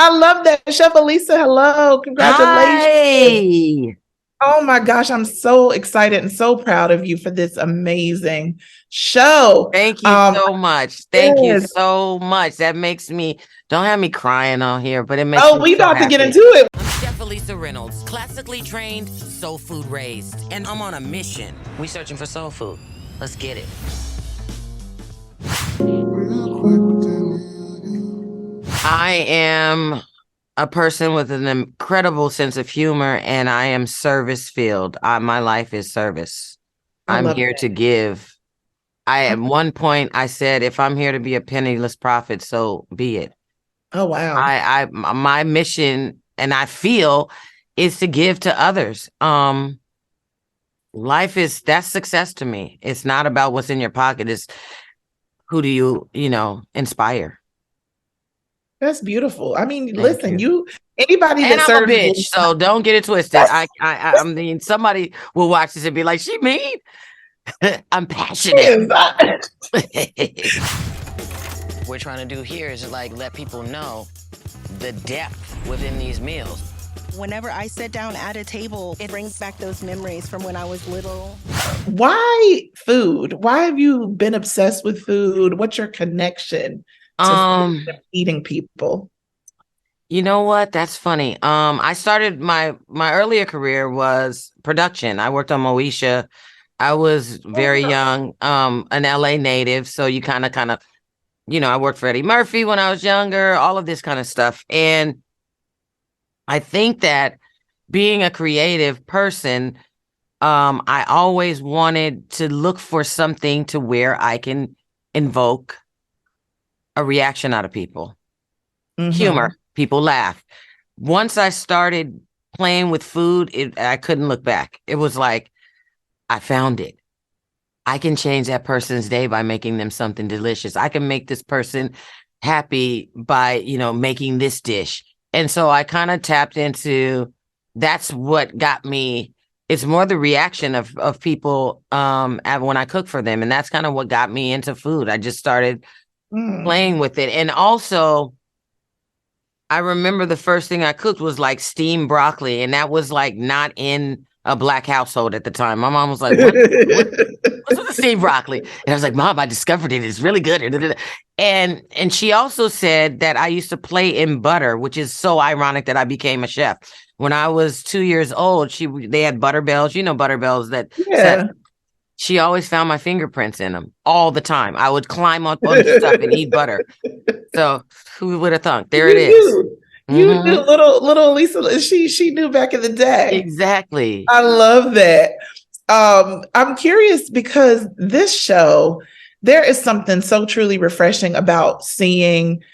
I love that. Chef Alisa, hello. Congratulations. Hi. Oh my gosh, I'm so excited and so proud of you for this amazing show. Thank you Um, so much. Thank you yes. so much. That makes me, don't have me crying on here, but it makes Oh, me we so about to get happy. into it. I'm Chef Alisa Reynolds, classically trained, soul food raised, and I'm on a mission. We searching for soul food. Let's get it. I am a person with an incredible sense of humor, and I am service filled. My life is service. I I'm love here that. to give. At one point I said, if I'm here to be a penniless prophet, so be it. Oh, wow. My mission, and I feel, is to give to others. Life is that's success to me. It's not about what's in your pocket. It's who do you inspire. That's beautiful. I mean, Thank listen, you. anybody And that I'm a serves bitch, you, so don't get it twisted. that's I mean, somebody will watch this and be like, "She mean." I'm passionate. is. What we're trying to do here is like let people know the depth within these meals. Whenever I sit down at a table, it brings back those memories from when I was little. Why food? Why have you been obsessed with food? What's your connection to food Um, and feeding people? you know what? That's funny. I started my earlier career was production. I worked on Moesha. I was very young, an LA native, so you kind of, I worked for Eddie Murphy when I was younger, all of this kind of stuff. And I think that being a creative person, I always wanted to look for something to where I can invoke a reaction out of people. Mm-hmm. Humor, people laugh. Once I started playing with food, I couldn't look back. It was like I found it. I can change that person's day by making them something delicious. I can make this person happy by making this dish. And so I kind of tapped into that's what got me. It's more the reaction of people when I cook for them. And that's kind of what got me into food. I just started Mm. playing with it. And also I remember the first thing I cooked was like steamed broccoli, and that was like not in a black household at the time. My mom was like, what's with the steamed broccoli? And I was like, Mom, I discovered it. It's really good. And she also said that I used to play in butter, which is so ironic that I became a chef. When I was 2 years old, they had butter bells, butter bells that sat. Yeah. She always found my fingerprints in them all the time. I would climb up on the stuff and eat butter. So who would have thought? There it You is. knew. You knew Mm-hmm. little Lisa. She knew back in the day. Exactly. I love that. I'm curious because this show, there is something so truly refreshing about seeing,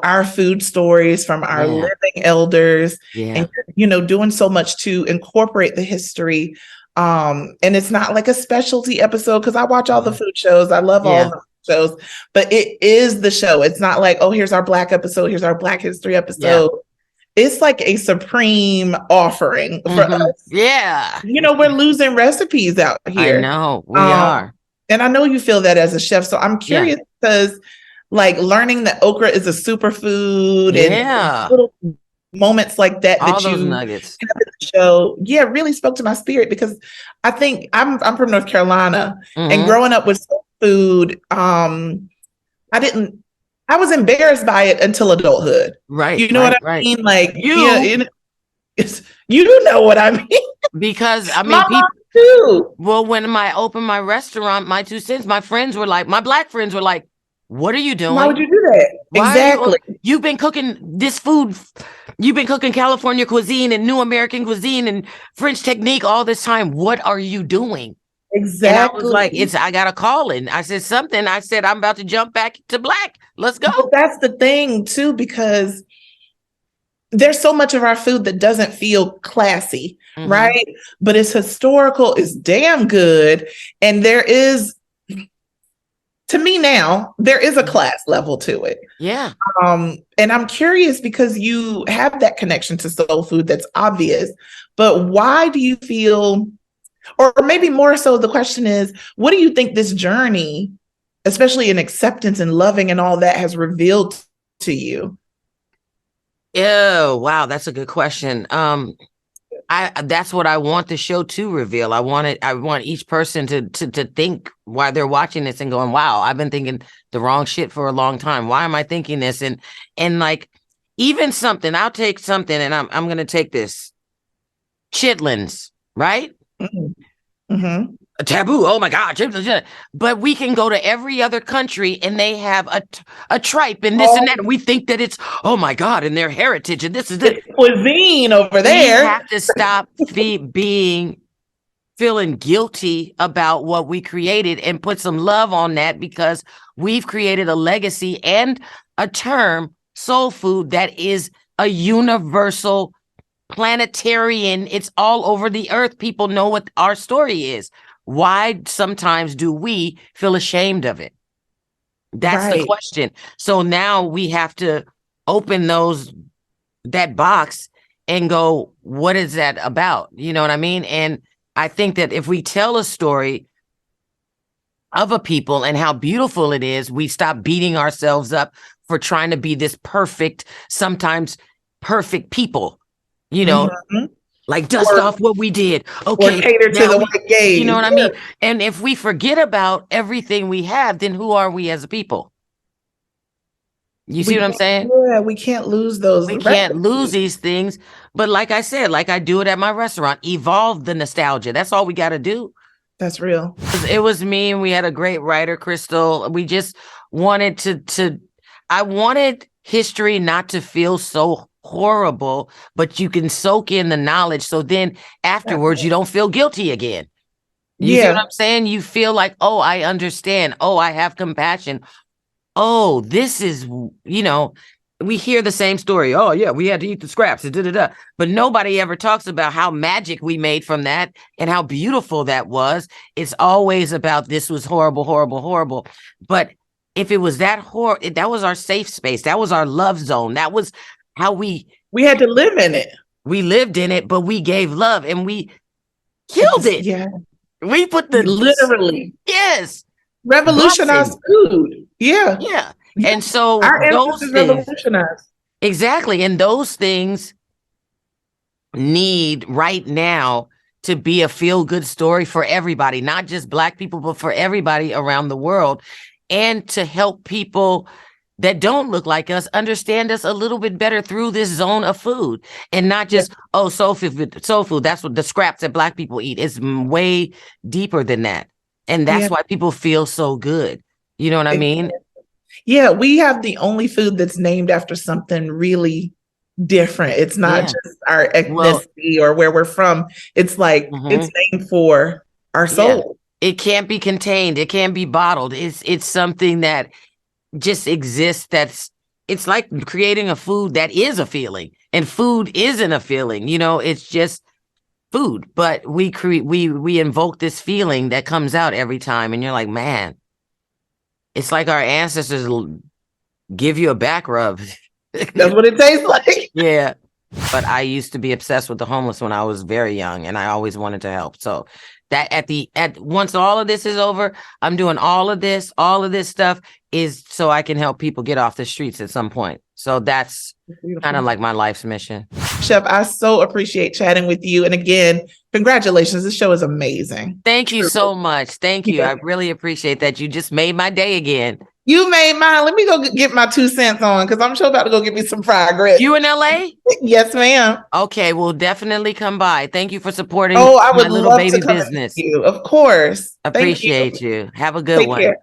our food stories from our Yeah. living elders Yeah. and, doing so much to incorporate the history. And it's not like a specialty episode because I watch all the food shows. I love all Yeah. the shows, but it is the show. It's not like, oh, here's our Black episode, here's our Black history Yeah. episode. It's like a supreme offering for Mm-hmm. us. Yeah. We're losing recipes out I here. know. We Um, are. and I know you feel that as a chef. So I'm Yeah. curious because like learning that okra is a superfood and Yeah. little moments like that All that those you nuggets. have in the show, yeah, really spoke to my spirit because I think I'm from North Carolina and Mm-hmm. growing up with soul food, I didn't I was embarrassed by it until adulthood. Right. You know what Right. I Right. mean? Like, yeah, You, you know what I mean. because I My mean, mom people. too. Well, when I opened my restaurant, my 2 cents, my friends were like, my Black friends were like, "What are you Why would doing? you do that? Why are you? Exactly. You've been cooking this food. You've been cooking California cuisine and New American cuisine and French technique all this time. What are you doing?" And I was like, Exactly. I got a call in. I said something. I said, I'm about to jump back to Black. Let's go. But that's the thing too, because there's so much of our food that doesn't feel classy, Mm-hmm. right? But it's historical, it's damn good. And there is, to me now, there is a class level to it. Yeah. And I'm curious because you have that connection to soul food that's obvious, but why do you feel, or maybe more so, the question is, what do you think this journey, especially in acceptance and loving and all that, has revealed to you? Oh, wow, that's a good question. That's what I want the show to reveal. I want each person to think while they're watching this and going, wow, I've been thinking the wrong shit for a long time. Why am I thinking this? And like even something, I'll take something and I'm gonna take this. Chitlins, right? Mm-hmm. A taboo. Oh my God. But we can go to every other country and they have a tripe and this and that. And we think that it's, oh my God, and their heritage. And this is it. Cuisine over there. We have to stop feeling guilty about what we created and put some love on that, because we've created a legacy and a term, soul food, that is a universal planetarian. It's all over the earth. People know what our story is. Why sometimes do we feel ashamed of it? That's the question. So now we have to open that box and go, what is that about? You know what I mean? And I think that if we tell a story of a people and how beautiful it is, we stop beating ourselves up for trying to be this perfect, sometimes perfect people, you know, like dust off what we did. Okay. Or cater to the white gaze. You know what I mean? And if we forget about everything we have, then who are we as a people? You see what I'm saying? Yeah, we can't lose those. We can't lose these things. But like I said, like I do it at my restaurant, evolve the nostalgia. That's all we got to do. That's real. It was me and we had a great writer, Crystal. We just wanted I wanted history not to feel so horrible, but you can soak in the knowledge. So then afterwards, you don't feel guilty again. You see what I'm saying? You feel like, oh, I understand. Oh, I have compassion. Oh, this is, we hear the same story. Oh, yeah, we had to eat the scraps. But nobody ever talks about how magic we made from that and how beautiful that was. It's always about this was horrible, horrible, horrible. But if it was that horrible, that was our safe space. That was our love zone. That was how we had to live in it. We lived in it, but we gave love and we killed it. Yeah. We put the literally. Yes. Revolutionized food. Yeah. Yeah. And so our those ancestors things, revolutionized. Exactly. And those things need right now to be a feel-good story for everybody, not just Black people, but for everybody around the world, and to help people that don't look like us understand us a little bit better through this zone of food, and not just, soul food, that's what the scraps that Black people eat. It's way deeper than that. And that's why people feel so good. You know what I mean? Yeah, we have the only food that's named after something really different. It's not just our ethnicity or where we're from. It's like it's named for our soul. Yeah. It can't be contained. It can't be bottled. It's something that just exists. It's like creating a food that is a feeling, and food isn't a feeling. It's just food. But we invoke this feeling that comes out every time, and you're like, man. It's like our ancestors give you a back rub. That's what it tastes like. Yeah. But I used to be obsessed with the homeless when I was very young, and I always wanted to help. So that once all of this is over, I'm doing all of this stuff is so I can help people get off the streets at some point. So that's kind of like my life's mission. Chef, I so appreciate chatting with you. And again, congratulations. This show is amazing. Thank you so much. Thank you. I really appreciate that. You just made my day again. You made mine. Let me go get my 2 cents on, because I'm sure about to go get me some fried grits. You in LA? Yes, ma'am. Okay, we'll definitely come by. Thank you for supporting I would my little love baby to come business. you. Of course. Appreciate you. Have a good Take one. Care.